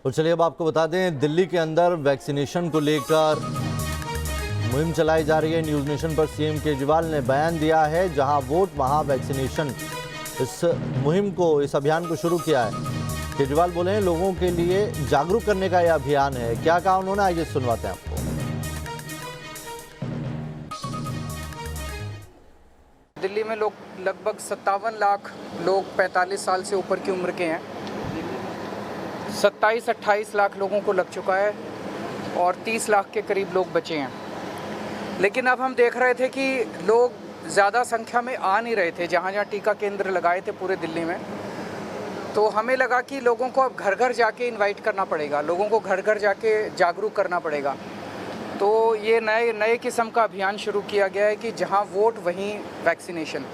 और चलिए अब आपको बता दें, दिल्ली के अंदर वैक्सीनेशन को लेकर मुहिम चलाई जा रही है। न्यूज़ नेशन पर सीएम केजरीवाल ने बयान दिया है, जहां वोट वहां वैक्सीनेशन, इस मुहिम को, इस अभियान को शुरू किया है। केजरीवाल बोले हैं लोगों के लिए जागरूक करने का यह अभियान है। क्या कहा उन्होंने, आइए सुनवाते हैं आपको। दिल्ली में लोग लगभग 57 लाख लोग 45 साल से ऊपर की उम्र के हैं। 27-28 लाख लोगों को लग चुका है और 30 लाख के करीब लोग बचे हैं। लेकिन अब हम देख रहे थे कि लोग ज़्यादा संख्या में आ नहीं रहे थे जहाँ जहाँ टीका केंद्र लगाए थे पूरे दिल्ली में। तो हमें लगा कि लोगों को अब घर घर जाके इनवाइट करना पड़ेगा, लोगों को घर घर जाके जागरूक करना पड़ेगा। तो ये नए किस्म का अभियान शुरू किया गया है कि जहाँ वोट वहीं वैक्सीनेशन।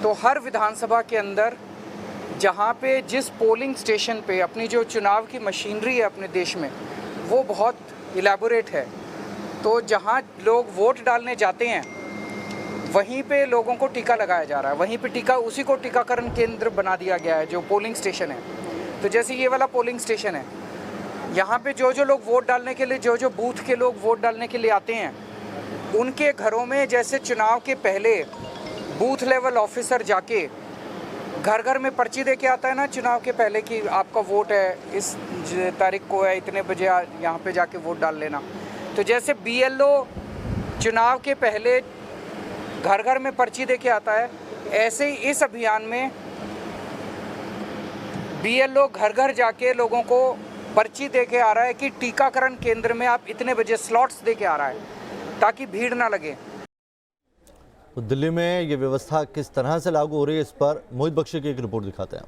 तो हर विधानसभा के अंदर जहाँ पे जिस पोलिंग स्टेशन पे अपनी जो चुनाव की मशीनरी है अपने देश में, वो बहुत इलेबोरेट है। तो जहाँ लोग वोट डालने जाते हैं वहीं पे लोगों को टीका लगाया जा रहा है, वहीं पे टीका, उसी को टीकाकरण केंद्र बना दिया गया है जो पोलिंग स्टेशन है। तो जैसे ये वाला पोलिंग स्टेशन है, यहाँ पे जो लोग वोट डालने के लिए, जो बूथ के लोग वोट डालने के लिए आते हैं, उनके घरों में जैसे चुनाव के पहले बूथ लेवल ऑफिसर जाके घर घर में पर्ची दे के आता है ना चुनाव के पहले कि आपका वोट है, इस तारीख को है, इतने बजे यहाँ पे जाके वोट डाल लेना। तो जैसे BLO चुनाव के पहले घर घर में पर्ची दे के आता है, ऐसे ही इस अभियान में BLO घर घर जाके लोगों को पर्ची दे के आ रहा है कि टीकाकरण केंद्र में आप इतने बजे स्लॉट्स दे के आ रहा है, ताकि भीड़ ना लगे। तो दिल्ली में ये व्यवस्था किस तरह से लागू हो रही है, इस पर मोहित बख्शी की एक रिपोर्ट दिखाते हैं।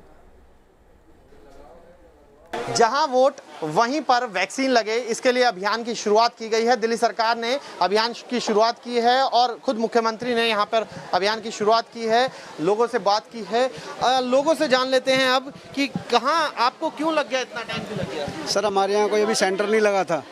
जहां वोट वहीं पर वैक्सीन लगे, इसके लिए अभियान की शुरुआत की गई है। दिल्ली सरकार ने अभियान की शुरुआत की है और खुद मुख्यमंत्री ने यहां पर अभियान की शुरुआत की है, लोगों से बात की है। लोगों से जान लेते हैं अब कि कहां आपको क्यों लग गया, इतना टाइम क्यों लग गया? सर, हमारे यहाँ कोई अभी सेंटर नहीं लगा था।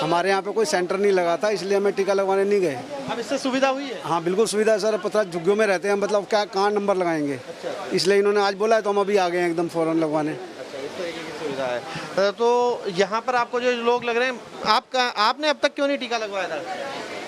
हमारे यहाँ पे कोई सेंटर नहीं लगा था, इसलिए हमें टीका लगवाने नहीं गए। अब इससे सुविधा हुई है? हाँ, बिल्कुल सुविधा है सर। पता झुग्गियों में रहते हैं, मतलब क्या कहाँ नंबर लगाएंगे। अच्छा। इसलिए इन्होंने आज बोला है तो हम अभी आ गए हैं एकदम फ़ौरन लगवाने। अच्छा, इस तरीके की सुविधा है। तो यहाँ पर आपको जो लोग लग रहे हैं, आपने अब तक क्यों नहीं टीका लगवाया था?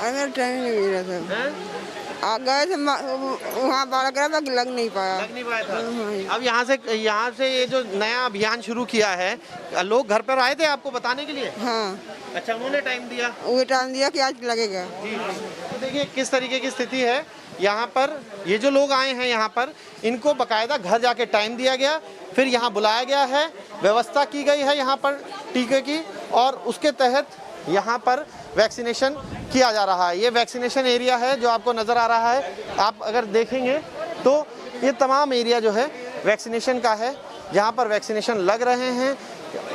अरे टाइम नहीं मिल रहा था, आ गए थे वहाँ बारह करा था, लग नहीं पाया था। अब यहाँ से ये जो नया अभियान शुरू किया है, लोग घर पर आए थे आपको बताने के लिए? हाँ। अच्छा, उन्होंने टाइम दिया? वो टाइम दिया कि आज लगेगा। जी। तो देखिए किस तरीके की स्थिति है यहाँ पर। ये जो लोग आए हैं यहाँ पर, इनको बकायदा घर जाके टाइम दिया गया, फिर यहाँ बुलाया गया है, व्यवस्था की गई है यहाँ पर टीके की, और उसके तहत यहाँ पर वैक्सीनेशन किया जा रहा है। ये वैक्सीनेशन एरिया है जो आपको नज़र आ रहा है। आप अगर देखेंगे तो ये तमाम एरिया जो है वैक्सीनेशन का है, जहाँ पर वैक्सीनेशन लग रहे हैं।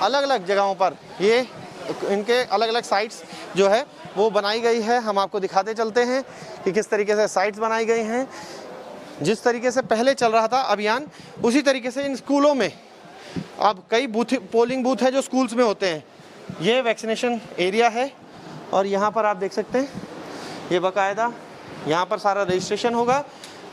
अलग अलग जगहों पर ये इनके अलग अलग साइट्स जो है वो बनाई गई है। हम आपको दिखाते चलते हैं कि किस तरीके से साइट्स बनाई गई हैं। जिस तरीके से पहले चल रहा था अभियान, उसी तरीके से इन स्कूलों में अब कई पोलिंग बूथ है जो स्कूल्स में होते हैं। ये वैक्सीनेशन एरिया है और यहाँ पर आप देख सकते हैं, ये बाकायदा यहाँ पर सारा रजिस्ट्रेशन होगा।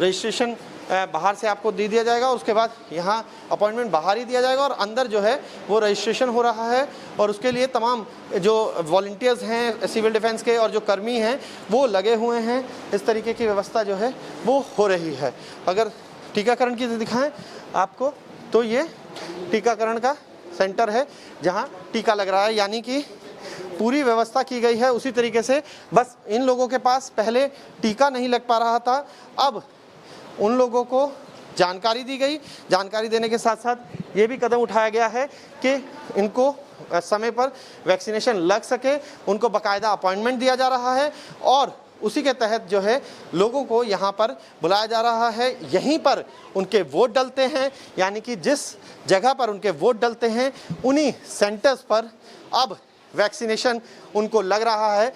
रजिस्ट्रेशन बाहर से आपको दे दिया जाएगा और उसके बाद यहाँ अपॉइंटमेंट बाहर ही दिया जाएगा, और अंदर जो है वो रजिस्ट्रेशन हो रहा है। और उसके लिए तमाम जो वॉलंटियर्स हैं सिविल डिफेंस के और जो कर्मी हैं वो लगे हुए हैं। इस तरीके की व्यवस्था जो है वो हो रही है। अगर टीकाकरण की दिखाएं आपको, तो ये टीकाकरण का सेंटर है जहाँ टीका लग रहा है, यानी कि पूरी व्यवस्था की गई है उसी तरीके से। बस इन लोगों के पास पहले टीका नहीं लग पा रहा था, अब उन लोगों को जानकारी दी गई। जानकारी देने के साथ साथ ये भी कदम उठाया गया है कि इनको समय पर वैक्सीनेशन लग सके, उनको बाकायदा अपॉइंटमेंट दिया जा रहा है और उसी के तहत जो है लोगों को यहाँ पर बुलाया जा रहा है। यहीं पर उनके वोट डलते हैं, यानी कि जिस जगह पर उनके वोट डलते हैं उन्हीं सेंटर्स पर अब वैक्सीनेशन उनको लग रहा है।